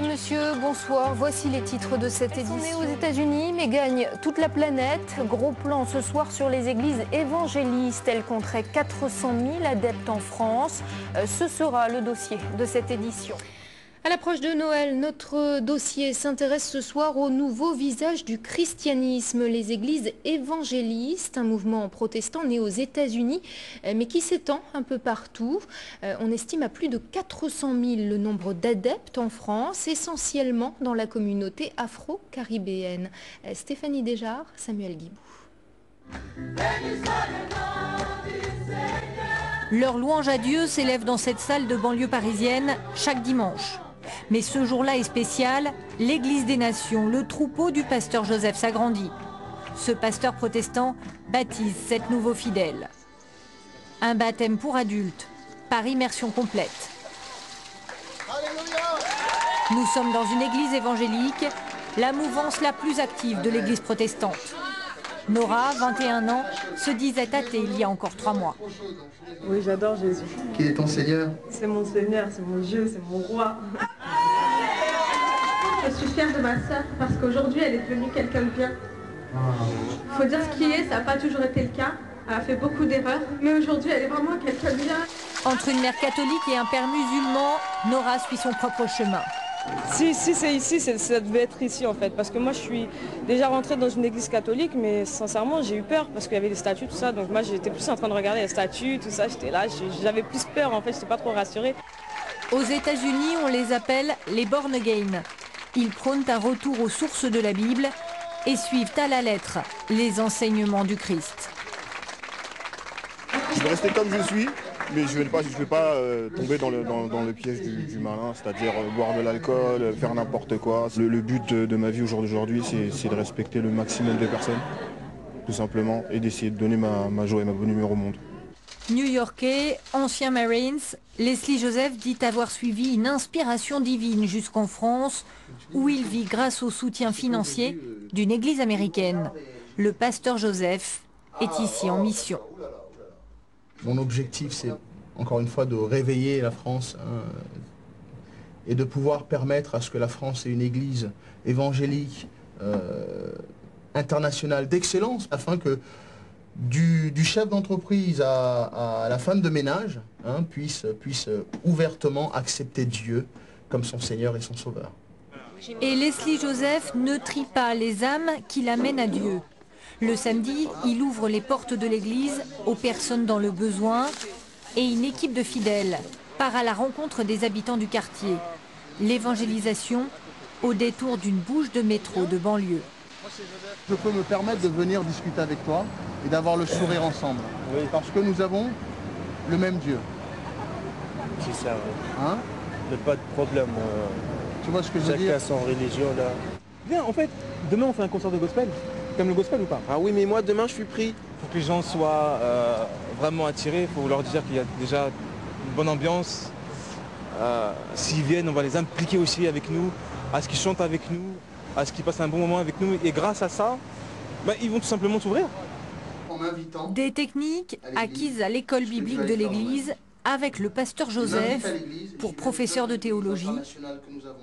Mesdames, Messieurs, bonsoir. Voici les titres de cette édition. On est aux États-Unis, mais gagne toute la planète. Gros plan ce soir sur les églises évangélistes. Elles compteraient 400 000 adeptes en France. Ce sera le dossier de cette édition. À l'approche de Noël, notre dossier s'intéresse ce soir au nouveau visage du christianisme, les églises évangélistes, un mouvement protestant né aux États-Unis, mais qui s'étend un peu partout. On estime à plus de 400 000 le nombre d'adeptes en France, essentiellement dans la communauté afro-caribéenne. Stéphanie Desjard, Samuel Guibou. Leur louange à Dieu s'élève dans cette salle de banlieue parisienne chaque dimanche. Mais ce jour-là est spécial, l'Église des Nations, le troupeau du pasteur Joseph s'agrandit. Ce pasteur protestant baptise 7 nouveaux fidèles. Un baptême pour adultes, par immersion complète. Nous sommes dans une église évangélique, la mouvance la plus active de l'église protestante. Nora, 21 ans, se disait athée il y a encore 3 mois. Oui, j'adore Jésus. Qui est ton Seigneur? C'est mon Seigneur, c'est mon Dieu, c'est mon roi. Je suis fière de ma sœur parce qu'aujourd'hui elle est devenue quelqu'un de bien. Il faut dire ce qui est, ça n'a pas toujours été le cas. Elle a fait beaucoup d'erreurs, mais aujourd'hui elle est vraiment quelqu'un de bien. Entre une mère catholique et un père musulman, Nora suit son propre chemin. Si c'est ici, ça devait être ici en fait, parce que moi je suis déjà rentrée dans une église catholique, mais sincèrement j'ai eu peur parce qu'il y avait des statues, tout ça, donc moi j'étais plus en train de regarder les statues, tout ça, j'étais là, j'avais plus peur en fait, je n'étais pas trop rassurée. Aux États-Unis, on les appelle les born again. Ils prônent un retour aux sources de la Bible et suivent à la lettre les enseignements du Christ. Je vais rester comme je suis. Mais je ne vais pas tomber dans le piège du malin, c'est-à-dire boire de l'alcool, faire n'importe quoi. Le but de ma vie aujourd'hui, c'est de respecter le maximum de personnes, tout simplement, et d'essayer de donner ma joie et ma bonne humeur au monde. New-Yorkais, ancien Marines, Leslie Joseph dit avoir suivi une inspiration divine jusqu'en France, où il vit grâce au soutien financier d'une église américaine. Le pasteur Joseph est ici en mission. Mon objectif, c'est encore une fois de réveiller la France et de pouvoir permettre à ce que la France ait une église évangélique internationale d'excellence, afin que du chef d'entreprise à la femme de ménage puisse ouvertement accepter Dieu comme son Seigneur et son Sauveur. Et Leslie Joseph ne trie pas les âmes qui l'amènent à Dieu. Le samedi, il ouvre les portes de l'église aux personnes dans le besoin et une équipe de fidèles part à la rencontre des habitants du quartier. L'évangélisation au détour d'une bouche de métro de banlieue. Je peux me permettre de venir discuter avec toi et d'avoir le sourire ensemble. Oui. Parce que nous avons le même Dieu. C'est ça, oui. Hein? Il n'y a pas de problème. Tu vois ce que je veux dire? Chacun son religion, là. Viens, en fait, demain on fait un concert de gospel. T'aimes le gospel ou pas? Ah oui, mais moi demain je suis pris. Pour que les gens soient vraiment attirés, il faut leur dire qu'il y a déjà une bonne ambiance. S'ils viennent, on va les impliquer aussi avec nous, à ce qu'ils chantent avec nous, à ce qu'ils passent un bon moment avec nous. Et grâce à ça, ils vont tout simplement s'ouvrir. Des techniques acquises à l'école biblique de l'église avec le pasteur Joseph pour professeur de théologie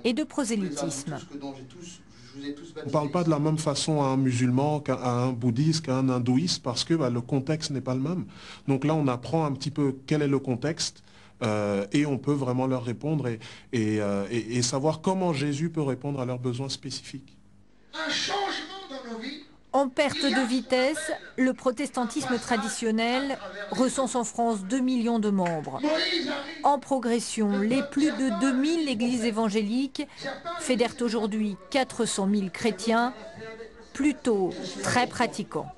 et de prosélytisme. On ne parle pas de la même façon à un musulman qu'à un bouddhiste, qu'à un hindouiste, parce que le contexte n'est pas le même. Donc là, on apprend un petit peu quel est le contexte et on peut vraiment leur répondre et savoir comment Jésus peut répondre à leurs besoins spécifiques. Un changement dans nos vies. En perte de vitesse, le protestantisme traditionnel recense en France 2 millions de membres. En progression, les plus de 2000 églises évangéliques fédèrent aujourd'hui 400 000 chrétiens, plutôt très pratiquants.